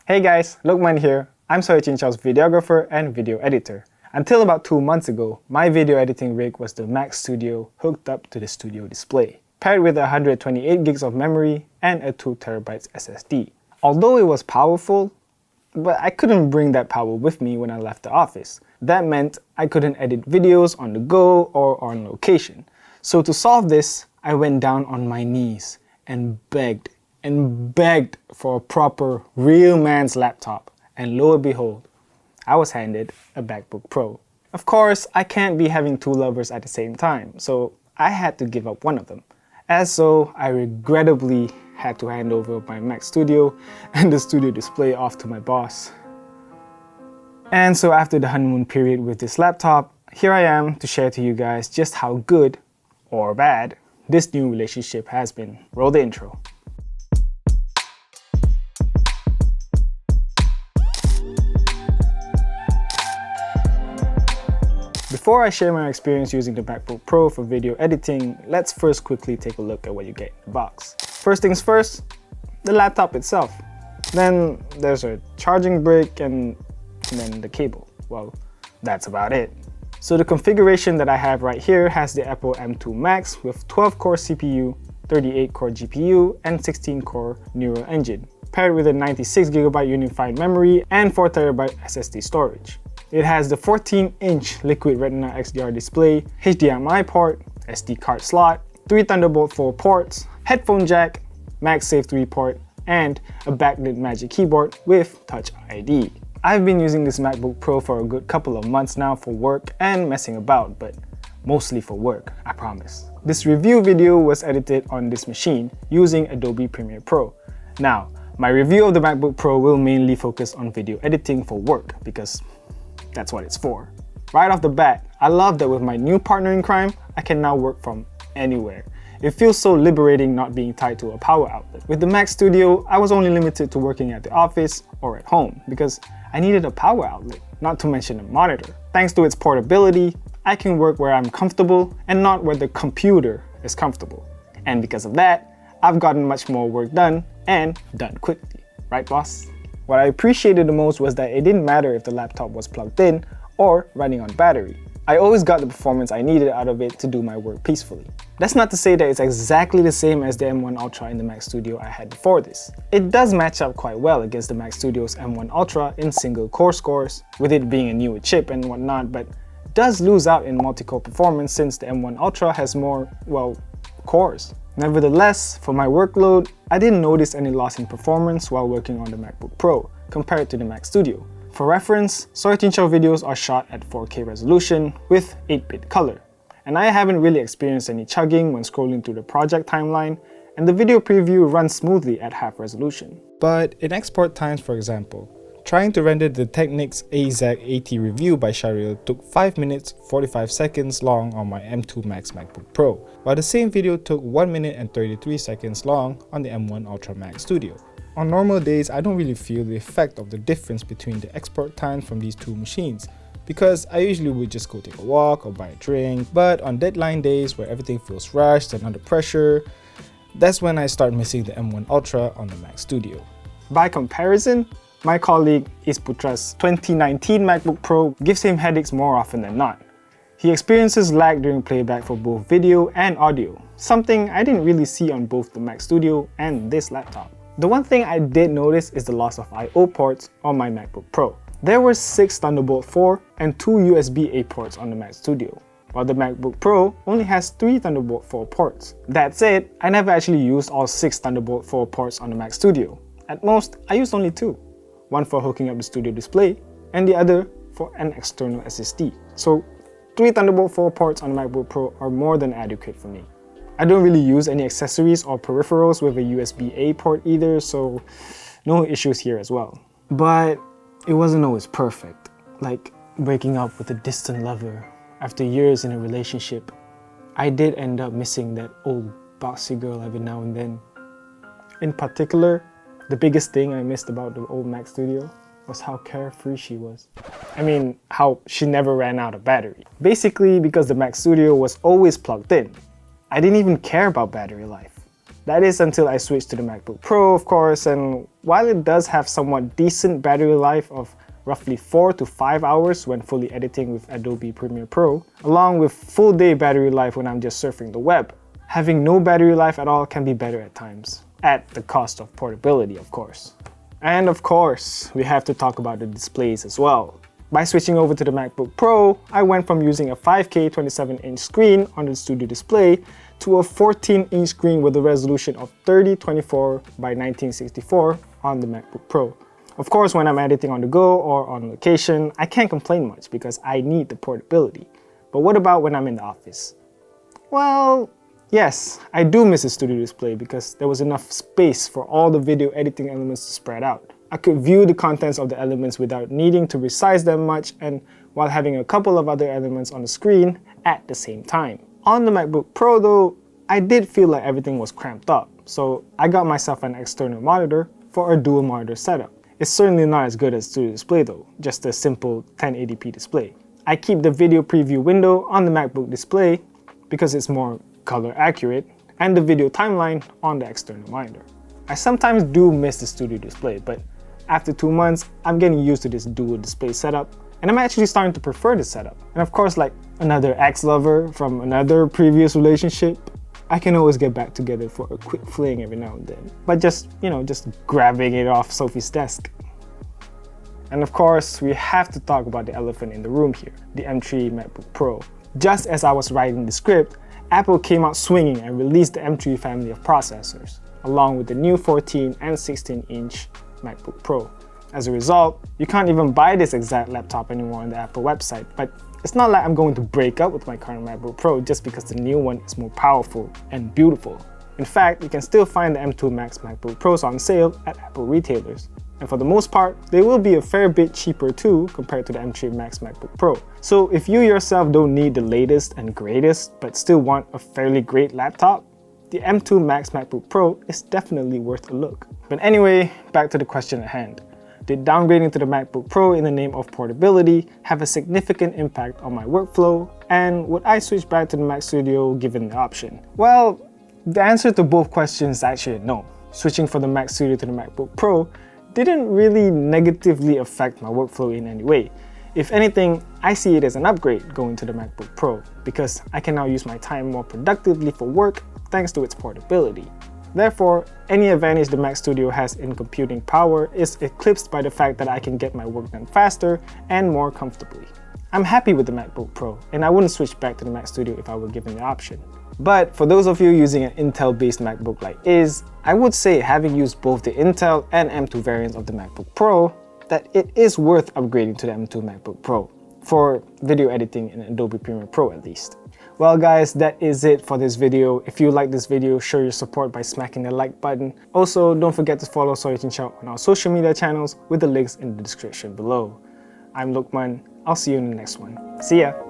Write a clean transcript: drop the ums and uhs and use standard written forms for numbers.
Hey guys, Luqman here. I'm SoyaCincau's videographer and video editor. Until about 2 months ago, my video editing rig was the Mac Studio hooked up to the studio display, paired with 128 gigs of memory and a 2TB SSD. Although it was powerful, but I couldn't bring that power with me when I left the office. That meant I couldn't edit videos on the go or on location. So to solve this, I went down on my knees and begged for a proper real man's laptop. And lo and behold, I was handed a MacBook Pro. Of course, I can't be having two lovers at the same time, so I had to give up one of them. As so, I regrettably had to hand over my Mac Studio and the studio display off to my boss. And so after the honeymoon period with this laptop, here I am to share to you guys just how good, or bad, this new relationship has been. Roll the intro. Before I share my experience using the MacBook Pro for video editing, let's first quickly take a look at what you get in the box. First things first, the laptop itself. Then there's a charging brick and then the cable. Well, that's about it. So the configuration that I have right here has the Apple M2 Max with 12-core CPU, 38-core GPU, and 16-core Neural Engine, paired with a 96GB unified memory and 4TB SSD storage. It has the 14-inch Liquid Retina XDR display, HDMI port, SD card slot, 3 Thunderbolt 4 ports, headphone jack, MagSafe 3 port, and a backlit Magic Keyboard with Touch ID. I've been using this MacBook Pro for a good couple of months now for work and messing about, but mostly for work, I promise. This review video was edited on this machine using Adobe Premiere Pro. Now, my review of the MacBook Pro will mainly focus on video editing for work because that's what it's for. Right off the bat, I love that with my new partner in crime, I can now work from anywhere. It feels so liberating not being tied to a power outlet. With the Mac Studio, I was only limited to working at the office or at home because I needed a power outlet, not to mention a monitor. Thanks to its portability, I can work where I'm comfortable and not where the computer is comfortable. And because of that, I've gotten much more work done and done quickly. Right, boss? What I appreciated the most was that it didn't matter if the laptop was plugged in or running on battery. I always got the performance I needed out of it to do my work peacefully. That's not to say that it's exactly the same as the M1 Ultra in the Mac Studio I had before this. It does match up quite well against the Mac Studio's M1 Ultra in single core scores, with it being a newer chip and whatnot, but does lose out in multi-core performance since the M1 Ultra has more, well, cores. Nevertheless, for my workload, I didn't notice any loss in performance while working on the MacBook Pro compared to the Mac Studio. For reference, SoyaCincau videos are shot at 4K resolution with 8-bit color, and I haven't really experienced any chugging when scrolling through the project timeline, and the video preview runs smoothly at half resolution. But in export times, for example, trying to render the Technics AZ80 review by Sharil took 5 minutes 45 seconds long on my M2 Max MacBook Pro, while the same video took 1 minute and 33 seconds long on the M1 Ultra Max Studio. On normal days, I don't really feel the effect of the difference between the export times from these two machines, because I usually would just go take a walk or buy a drink, but on deadline days where everything feels rushed and under pressure, that's when I start missing the M1 Ultra on the Mac Studio. By comparison, my colleague Isputra's 2019 MacBook Pro gives him headaches more often than not. He experiences lag during playback for both video and audio, something I didn't really see on both the Mac Studio and this laptop. The one thing I did notice is the loss of I/O ports on my MacBook Pro. There were 6 Thunderbolt 4 and 2 USB-A ports on the Mac Studio, while the MacBook Pro only has 3 Thunderbolt 4 ports. That said, I never actually used all 6 Thunderbolt 4 ports on the Mac Studio. At most, I used only 2. One for hooking up the studio display, and the other for an external SSD. So 3 Thunderbolt 4 ports on the MacBook Pro are more than adequate for me. I don't really use any accessories or peripherals with a USB-A port either, so no issues here as well. But it wasn't always perfect, like breaking up with a distant lover. After years in a relationship, I did end up missing that old boxy girl every now and then. In particular, the biggest thing I missed about the old Mac Studio was how carefree she was. I mean, how she never ran out of battery. Basically because the Mac Studio was always plugged in. I didn't even care about battery life. That is until I switched to the MacBook Pro, of course, and while it does have somewhat decent battery life of roughly 4 to 5 hours when fully editing with Adobe Premiere Pro, along with full day battery life when I'm just surfing the web, having no battery life at all can be better at times, at the cost of portability, of course. And of course, we have to talk about the displays as well. By switching over to the MacBook Pro, I went from using a 5K 27-inch screen on the studio display to a 14-inch screen with a resolution of 3024 by 1964 on the MacBook Pro. Of course, when I'm editing on the go or on location, I can't complain much because I need the portability. But what about when I'm in the office? Well, yes, I do miss the studio display because there was enough space for all the video editing elements to spread out. I could view the contents of the elements without needing to resize them much and while having a couple of other elements on the screen at the same time. On the MacBook Pro though, I did feel like everything was cramped up, so I got myself an external monitor for a dual monitor setup. It's certainly not as good as Studio Display though, just a simple 1080p display. I keep the video preview window on the MacBook display because it's more color accurate, and the video timeline on the external monitor. I sometimes do miss the Studio Display, but after 2 months, I'm getting used to this dual display setup, and I'm actually starting to prefer this setup. And of course, like another ex-lover from another previous relationship, I can always get back together for a quick fling every now and then. But just, just grabbing it off Sophie's desk. And of course, we have to talk about the elephant in the room here, the M3 MacBook Pro. Just as I was writing the script, Apple came out swinging and released the M3 family of processors, along with the new 14 and 16-inch MacBook Pro. As a result, you can't even buy this exact laptop anymore on the Apple website, but it's not like I'm going to break up with my current MacBook Pro just because the new one is more powerful and beautiful. In fact, you can still find the M2 Max MacBook Pros on sale at Apple retailers. And for the most part, they will be a fair bit cheaper too compared to the M3 Max MacBook Pro. So if you yourself don't need the latest and greatest but still want a fairly great laptop, the M2 Max MacBook Pro is definitely worth a look. But anyway, back to the question at hand. Did downgrading to the MacBook Pro in the name of portability have a significant impact on my workflow? And would I switch back to the Mac Studio given the option? Well, the answer to both questions is actually no. Switching from the Mac Studio to the MacBook Pro didn't really negatively affect my workflow in any way. If anything, I see it as an upgrade going to the MacBook Pro because I can now use my time more productively for work thanks to its portability. Therefore, any advantage the Mac Studio has in computing power is eclipsed by the fact that I can get my work done faster and more comfortably. I'm happy with the MacBook Pro, and I wouldn't switch back to the Mac Studio if I were given the option. But for those of you using an Intel-based MacBook like is, I would say having used both the Intel and M2 variants of the MacBook Pro, that it is worth upgrading to the M2 MacBook Pro, for video editing in Adobe Premiere Pro at least. Well guys, that is it for this video. If you like this video, show your support by smacking the like button. Also, don't forget to follow SoyaCincau on our social media channels with the links in the description below. I'm Luqman. I'll see you in the next one. See ya!